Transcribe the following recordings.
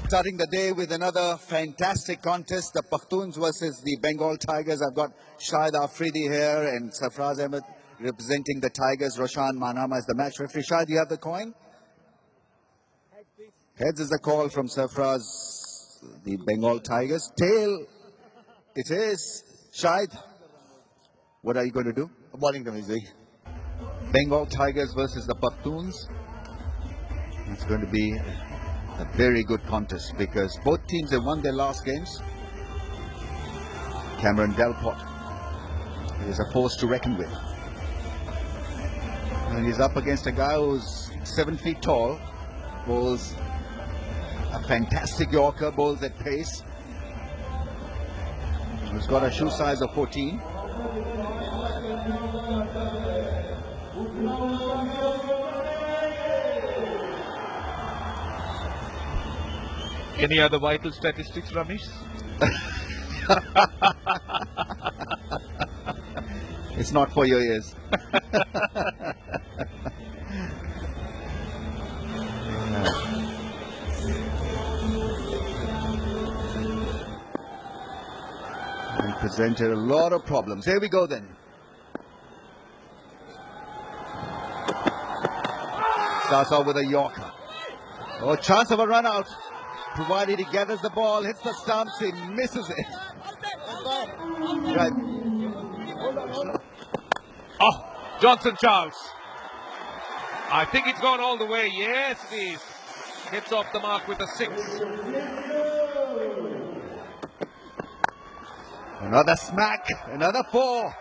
Starting the day with another fantastic contest, the Pakhtoons versus the Bengal Tigers. I've got Shahid Afridi here and Sarfraz Ahmed representing the Tigers. Roshan Manama is the match referee. Shahid, you have the coin? Heads is the call from Sarfraz, the Bengal Tigers. Tail, it is. Shahid, what are you going to do? Bowling to me. Bengal Tigers versus the Pakhtoons. It's going to be a very good contest because both teams have won their last games. Cameron Delport is a force to reckon with. And he's up against a guy who's 7 feet tall, bowls a fantastic Yorker, bowls at pace. He's got a shoe size of 14. Any other vital statistics, Ramesh? It's not for your ears. And presented a lot of problems. Here we go then. Starts off with a Yorker. Oh, chance of a run out. Provided he gathers the ball, hits the stumps, he misses it. Right. Oh, Johnson Charles. I think it's gone all the way. Yes, it is. Hits off the mark with a 6. Another smack, another 4.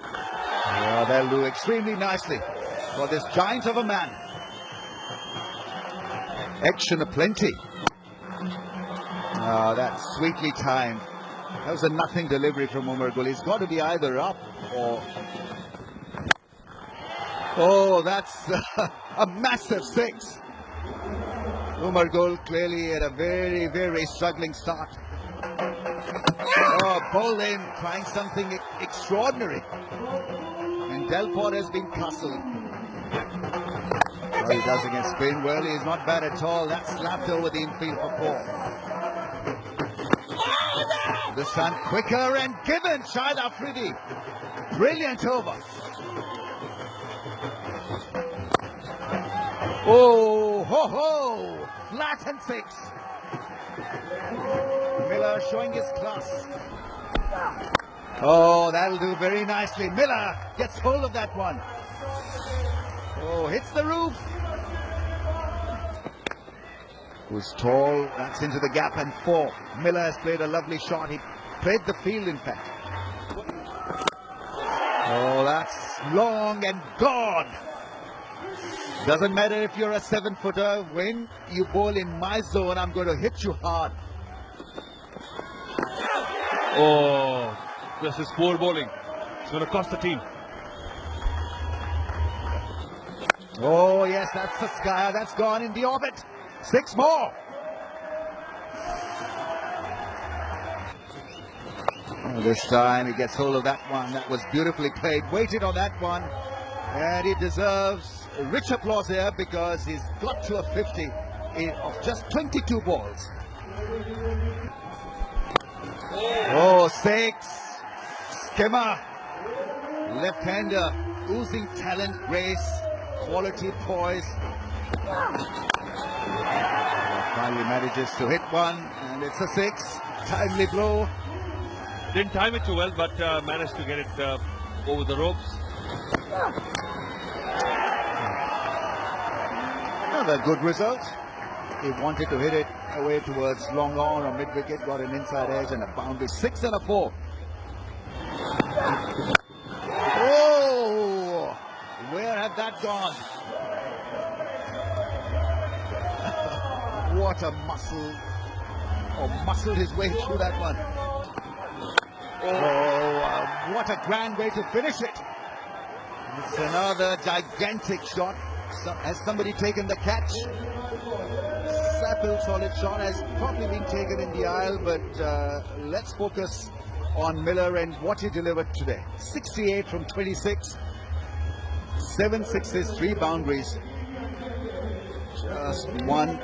Oh, they'll do extremely nicely for this giant of a man. Action aplenty. Ah, that's sweetly timed. That was a nothing delivery from Umar Gul. He's got to be either up or... Oh, that's a massive 6. Umar Gul clearly had a very, very struggling start. Oh, bowled in, trying something extraordinary. And Delport has been castled. Oh, he does against spin. Well, he's not bad at all. That's slapped over the infield for 4. This time quicker and given. Shahid Afridi. Brilliant over. Oh, ho, ho. Flat and 6. Miller showing his class. Oh, that'll do very nicely. Miller gets hold of that one. Oh, hits the roof. Who's tall, that's into the gap and 4. Miller has played a lovely shot. He played the field, in fact. Oh, that's long and gone. Doesn't matter if you're a 7-footer. When you bowl in my zone, I'm going to hit you hard. Oh, this is poor bowling. It's going to cost the team. Oh, yes, that's the sky. That's gone in the orbit. 6 more. Oh, this time he gets hold of that one. That was beautifully played. Waited on that one. And he deserves rich applause here because he's got to a 50 of just 22 balls. Oh, 6. Skimmer. Left-hander. Oozing talent, grace, quality, poise. Finally manages to hit one, and it's a 6. Timely blow. Didn't time it too well, but managed to get it over the ropes. Another good result. He wanted to hit it away towards long on or mid-wicket, got an inside edge and a boundary. 6 and a 4. Oh! Where had that gone? What a muscle. Oh, muscled his way through that one. Oh, what a grand way to finish it. It's another gigantic shot. Has somebody taken the catch? Sapple solid shot has probably been taken in the aisle, but let's focus on Miller and what he delivered today. 68 from 26, 7 sixes, 3 boundaries. Just one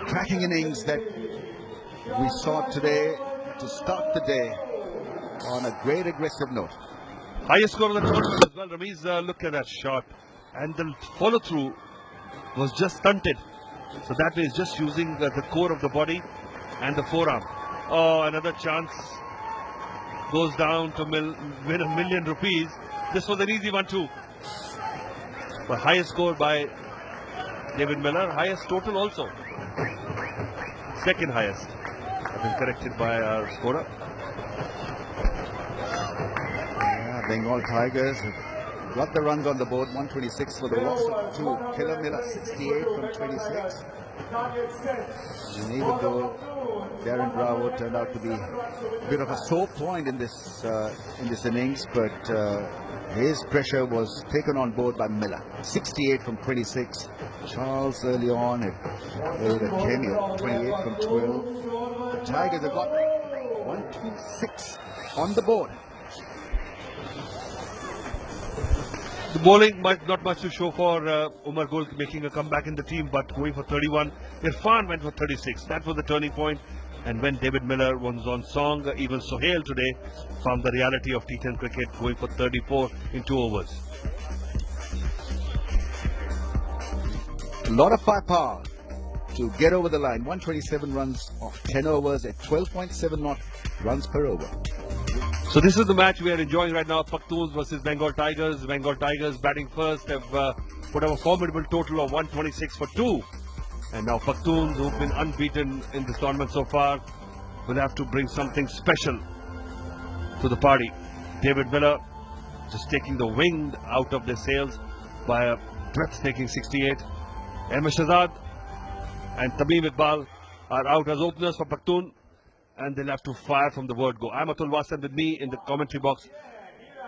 cracking innings that we saw today to start the day on a great aggressive note. Highest score of the tournament as well. Ramiz, look at that shot. And the follow through was just stunted. So that way is just using the core of the body and the forearm. Oh, another chance. Goes down to win £1 million. This was an easy one too. But highest score by David Miller. Highest total also. Second highest. That is corrected by our scorer. Yeah, Bengal Tigers have got the runs on the board. 126 for the loss of 2. Killer Miller 68 from 26. And even though Darren Bravo turned out to be a bit of a sore point in this innings, but his pressure was taken on board by Miller. 68 from 26. Charles early on had played a cameo, 28 from 12. The Tigers have got 126 on the board. The bowling, not much to show for Umar Gul making a comeback in the team, but going for 31. Irfan went for 36. That was the turning point. And when David Miller was on song, even Sohail today found the reality of T10 cricket, going for 34 in 2 overs. A lot of firepower to get over the line. 127 runs off 10 overs at 12.7 knot runs per over. So this is the match we are enjoying right now. Pakhtoons versus Bengal Tigers. Bengal Tigers batting first have put up a formidable total of 126 for 2. And now Pakhtoons, who've been unbeaten in this tournament so far, will have to bring something special to the party. David Miller just taking the wind out of their sails by a breathtaking 68. Ahmed Shahzad and Tamim Iqbal are out as openers for Pakhtoon, and they'll have to fire from the word go. I'm Atul Wasan. With me in the commentary box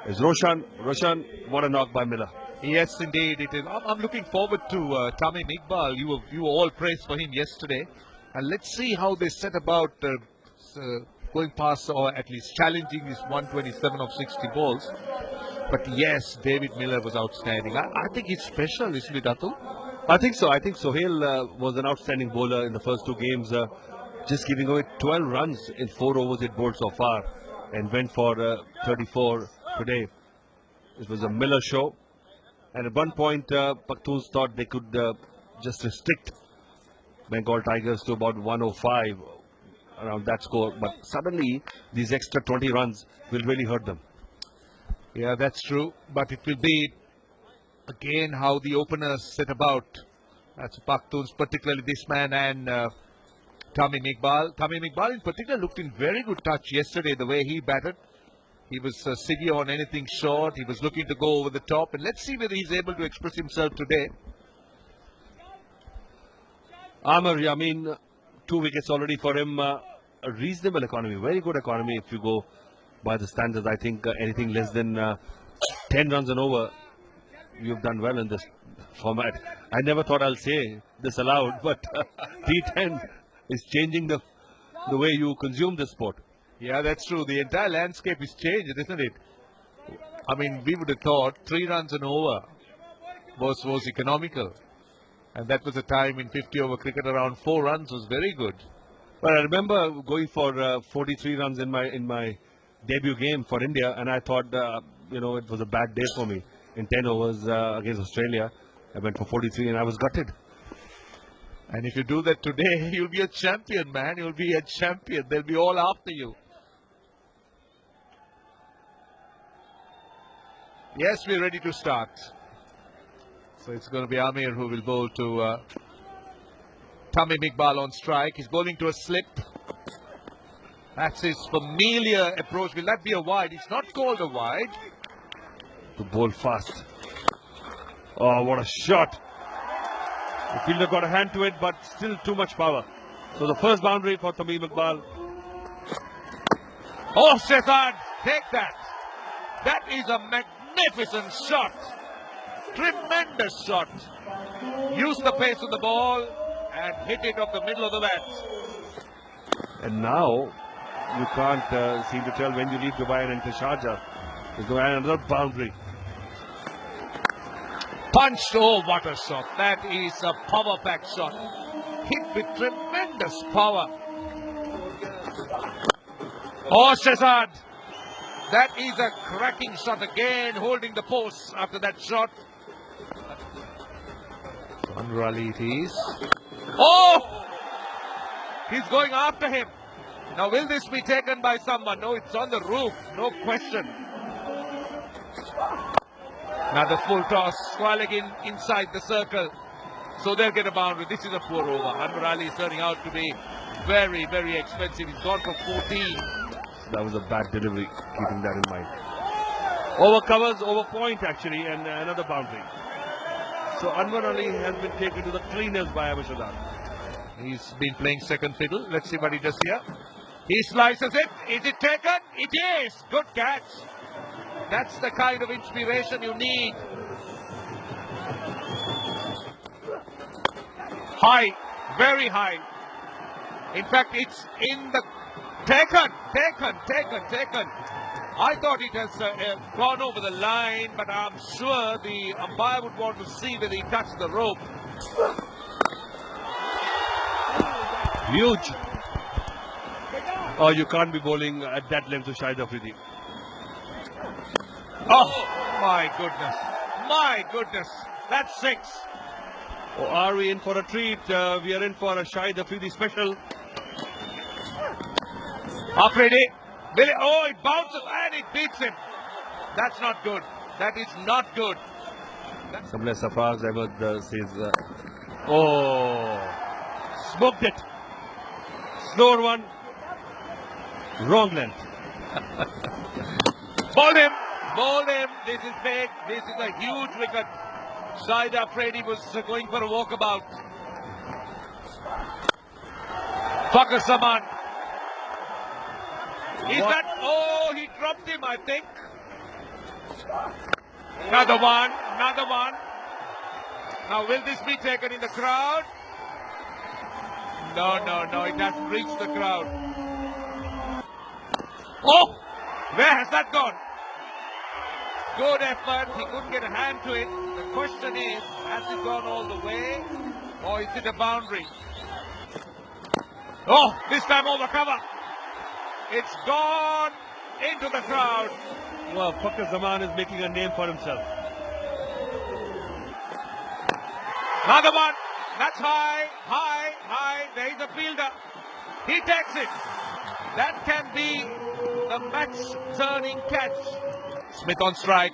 is Roshan. Roshan, what a knock by Miller. Yes, indeed. It is. I'm looking forward to Tamim Iqbal. You were all praised for him yesterday. And let's see how they set about going past, or at least challenging this 127 of 60 balls. But yes, David Miller was outstanding. I think he's special, isn't it, Atul? I think so. I think Sohail was an outstanding bowler in the first 2 games. Just giving away 12 runs in 4 overs it bowled so far, and went for 34 today. It was a Miller show. And at one point, Pakhtoons thought they could just restrict Bengal Tigers to about 105, around that score. But suddenly, these extra 20 runs will really hurt them. Yeah, that's true. But it will be, again, how the openers set about. That's Pakhtoons, particularly this man and Tamim Iqbal. Tamim Iqbal in particular looked in very good touch yesterday, the way he batted. He was severe on anything short. He was looking to go over the top. And let's see whether he's able to express himself today. Amar Yamin, 2 wickets already for him. A reasonable economy, very good economy if you go by the standards. I think anything less than 10 runs and over, you've done well in this format. I never thought I'll say this aloud, but T10 is changing the way you consume this sport. Yeah, that's true. The entire landscape is changed, isn't it? I mean, we would have thought 3 runs and over was economical. And that was a time in 50-over cricket, around 4 runs was very good. Well, I remember going for 43 runs in my debut game for India, and I thought, it was a bad day for me. In 10 overs against Australia, I went for 43 and I was gutted. And if you do that today, you'll be a champion, man. You'll be a champion. They'll be all after you. Yes, we're ready to start. So it's going to be Amir who will bowl to Tamim Iqbal on strike. He's bowling to a slip. That's his familiar approach. Will that be a wide? It's not called a wide. To bowl fast. Oh, what a shot. The fielder got a hand to it, but still too much power. So the first boundary for Tamim Iqbal. Oh, Shahzad, take that. That is a magnificent shot. Tremendous shot. Use the pace of the ball and hit it off the middle of the bat. And now you can't seem to tell when you leave Dubai and enter Sharjah. There's another boundary. Punched. Oh, what a shot. That is a power-packed shot. Hit with tremendous power. Oh, Shazad. That is a cracking shot again, holding the post after that shot. Anwar it is. Oh! He's going after him. Now, will this be taken by someone? No, it's on the roof. No question. Another full toss. Squalling inside the circle. So they'll get a boundary. This is a poor over. Anwar Ali is turning out to be very, very expensive. He's gone for 14. That was a bad delivery, keeping that in mind. Over covers, over point actually, and another boundary. So Anwar Ali has been taken to the cleaners by Abu Shadad. He's been playing second fiddle. Let's see what he does here. He slices it. Is it taken? It is. Good catch. That's the kind of inspiration you need. High. Very high. In fact, it's in the... Taken. I thought it has gone over the line, but I'm sure the umpire would want to see whether he touched the rope. Huge. Oh, you can't be bowling at that length to Shahid Afridi. Oh, my goodness. My goodness. That's 6. Oh, are we in for a treat? We are in for a Shahid Afridi special. Afridi. Oh, it bounces and it beats him. That's not good. That is not good. Samle Safaz Ahmed says, oh, smoked it. Slower one. Wrong length. Bowled him. This is big. This is a huge wicket. Shahid Afridi was going for a walkabout. Fakhar Zaman. Is that? Oh, he dropped him, I think. Another one. Now, will this be taken in the crowd? No, it hasn't reached the crowd. Oh, where has that gone? Good effort. He couldn't get a hand to it. The question is, has it gone all the way, or is it a boundary? Oh, this time over cover. It's gone into the crowd. Well, Fakhar Zaman is making a name for himself. Another one. That's high. There is a fielder. He takes it. That can be the match-turning catch. Smith on strike.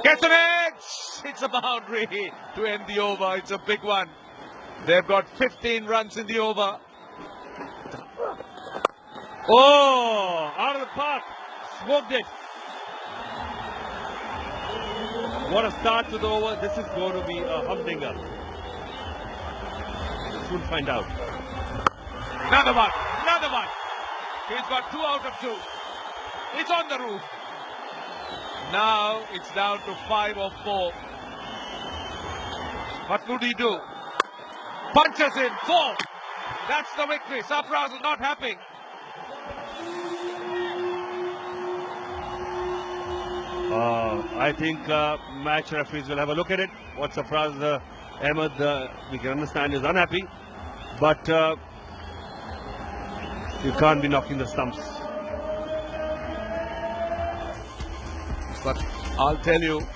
Gets an edge. It's a boundary to end the over. It's a big one. They've got 15 runs in the over. Oh, out of the park. Smoked it. What a start to the over. This is going to be a humdinger. We'll find out. Another one. He's got 2 out of 2. It's on the roof. Now it's down to 5 or 4. What would he do? Punches in 4. That's the victory. Sarfaraz is not happy. I think match referees will have a look at it. What Sarfaraz Ahmed, we can understand, is unhappy. But you can't be knocking the stumps. But I'll tell you,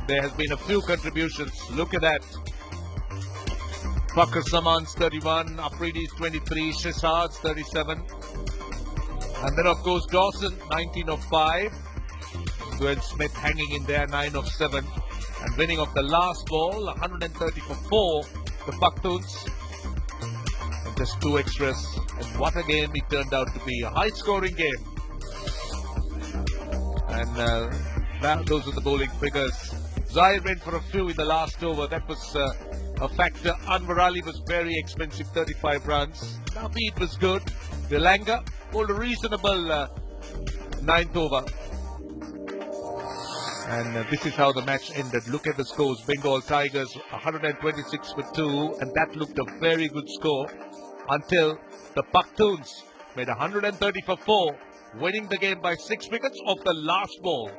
there has been a few contributions. Look at that. Fakhar Zaman's 31, Afridi's 23, Shahzad's 37. And then, of course, Dawson, 19 of 5. Gwen Smith hanging in there, 9 of 7. And winning of the last ball, 130 for 4, the Pakhtoons. And just 2 extras. And what a game it turned out to be. A high-scoring game. And those are the bowling figures. Zahir went for a few in the last over. That was a factor. Anwar Ali was very expensive, 35 runs. Naveed was good. Vilanga bowled a reasonable 9th over. And this is how the match ended. Look at the scores. Bengal Tigers 126 for 2, and that looked a very good score until the Pakhtoons made 130 for 4, winning the game by 6 wickets off the last ball.